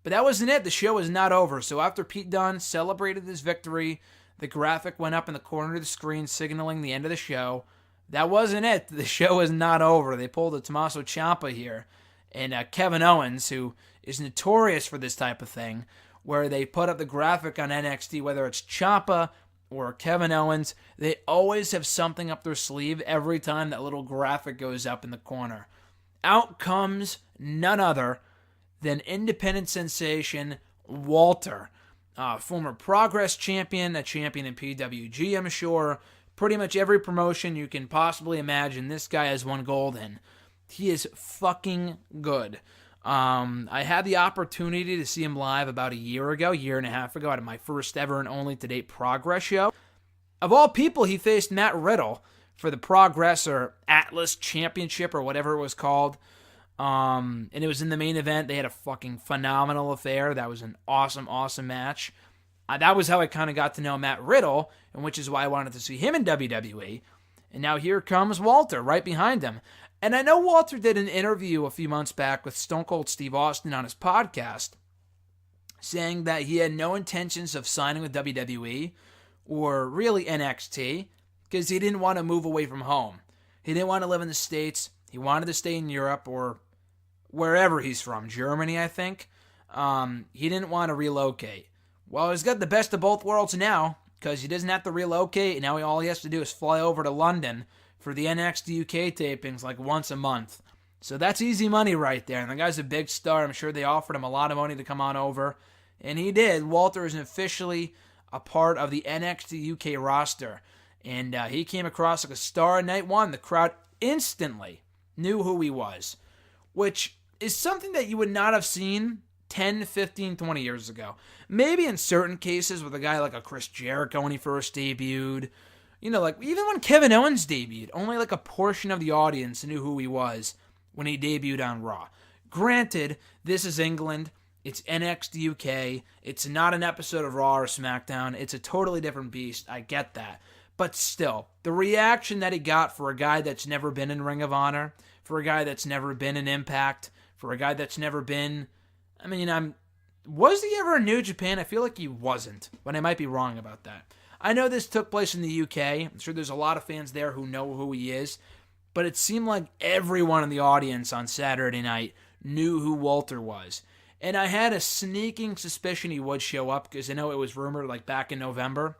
But that wasn't it. The show was not over. So after Pete Dunne celebrated his victory, the graphic went up in the corner of the screen signaling the end of the show. That wasn't it. The show is not over. They pulled a Tommaso Ciampa here. And Kevin Owens, who is notorious for this type of thing, where they put up the graphic on NXT, whether it's Ciampa or Kevin Owens, they always have something up their sleeve every time that little graphic goes up in the corner. Out comes none other than independent sensation Walter, former Progress champion, a champion in PWG, I'm sure. Pretty much every promotion you can possibly imagine, this guy has won gold in. He is fucking good. I had the opportunity to see him live about a year and a half ago, at my first ever and only to date Progress show. Of all people, he faced Matt Riddle for the Progress or Atlas Championship or whatever it was called. And it was in the main event. They had a fucking phenomenal affair. That was an awesome, awesome match. That was how I kind of got to know Matt Riddle, and which is why I wanted to see him in WWE. And now here comes Walter right behind him. And I know Walter did an interview a few months back with Stone Cold Steve Austin on his podcast, saying that he had no intentions of signing with WWE or really NXT because he didn't want to move away from home. He didn't want to live in the States. He wanted to stay in Europe or wherever he's from, Germany, I think. He didn't want to relocate. Well, he's got the best of both worlds now because he doesn't have to relocate, and now all he has to do is fly over to London for the NXT UK tapings like once a month. So that's easy money right there. And the guy's a big star. I'm sure they offered him a lot of money to come on over. And he did. Walter is officially a part of the NXT UK roster. And he came across like a star in night one. The crowd instantly knew who he was, which is something that you would not have seen 10, 15, 20 years ago. Maybe in certain cases with a guy like a Chris Jericho when he first debuted. You know, like even when Kevin Owens debuted, only like a portion of the audience knew who he was when he debuted on Raw. Granted, this is England. It's NXT UK. It's not an episode of Raw or SmackDown. It's a totally different beast. I get that. But still, the reaction that he got for a guy that's never been in Ring of Honor, for a guy that's never been in Impact, for a guy that's never been... was he ever in New Japan? I feel like he wasn't, but I might be wrong about that. I know this took place in the UK. I'm sure there's a lot of fans there who know who he is, but it seemed like everyone in the audience on Saturday night knew who Walter was. And I had a sneaking suspicion he would show up because I know it was rumored like back in November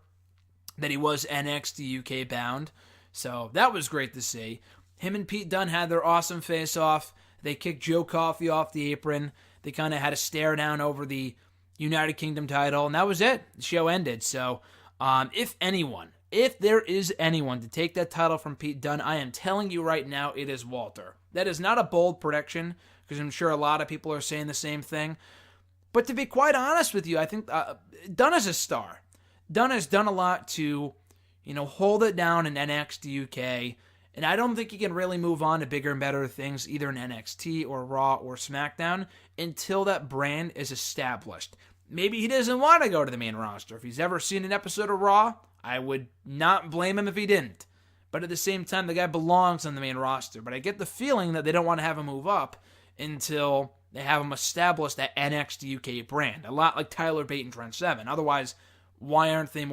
that he was NXT UK bound. So that was great to see. Him and Pete Dunne had their awesome face-off. They kicked Joe Coffey off the apron. They kind of had a stare down over the United Kingdom title, and that was it. The show ended. So if there is anyone to take that title from Pete Dunne, I am telling you right now, it is Walter. That is not a bold prediction, because I'm sure a lot of people are saying the same thing. But to be quite honest with you, I think Dunne is a star. Dunne has done a lot to, hold it down in NXT UK, and I don't think he can really move on to bigger and better things, either in NXT or Raw or SmackDown, until that brand is established. Maybe he doesn't want to go to the main roster. If he's ever seen an episode of Raw, I would not blame him if he didn't. But at the same time, the guy belongs on the main roster. But I get the feeling that they don't want to have him move up until they have him establish that NXT UK brand. A lot like Tyler Bate and Trent Seven. Otherwise, why aren't they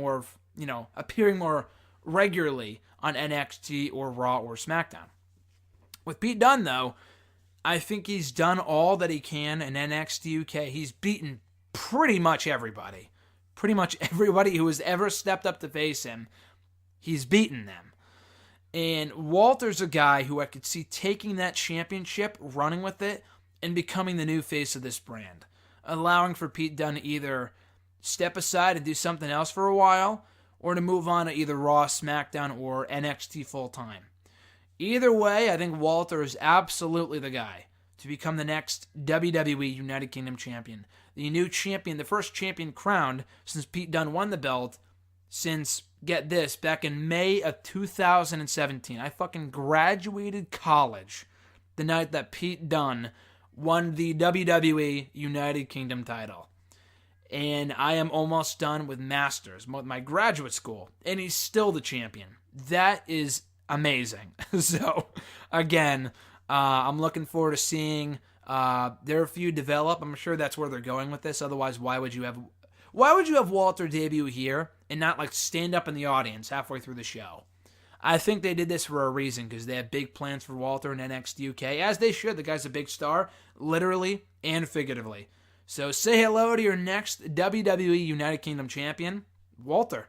appearing more regularly on NXT or Raw or SmackDown? With Pete Dunne, though, I think he's done all that he can in NXT UK. He's beaten pretty much everybody. Pretty much everybody who has ever stepped up to face him, he's beaten them. And Walter's a guy who I could see taking that championship, running with it, and becoming the new face of this brand. Allowing for Pete Dunne to either step aside and do something else for a while, or to move on to either Raw, SmackDown, or NXT full-time. Either way, I think Walter is absolutely the guy to become the next WWE United Kingdom champion. The new champion, the first champion crowned since Pete Dunne won the belt since, get this, back in May of 2017. I fucking graduated college the night that Pete Dunne won the WWE United Kingdom title. And I am almost done with Masters, my graduate school, and he's still the champion. That is amazing. So, again, I'm looking forward to seeing Their feud develop. I'm sure that's where they're going with this. Otherwise, why would you have Walter debut here and not like stand up in the audience halfway through the show? I think they did this for a reason because they have big plans for Walter in NXT UK, as they should. The guy's a big star, literally and figuratively. So say hello to your next WWE United Kingdom champion, Walter.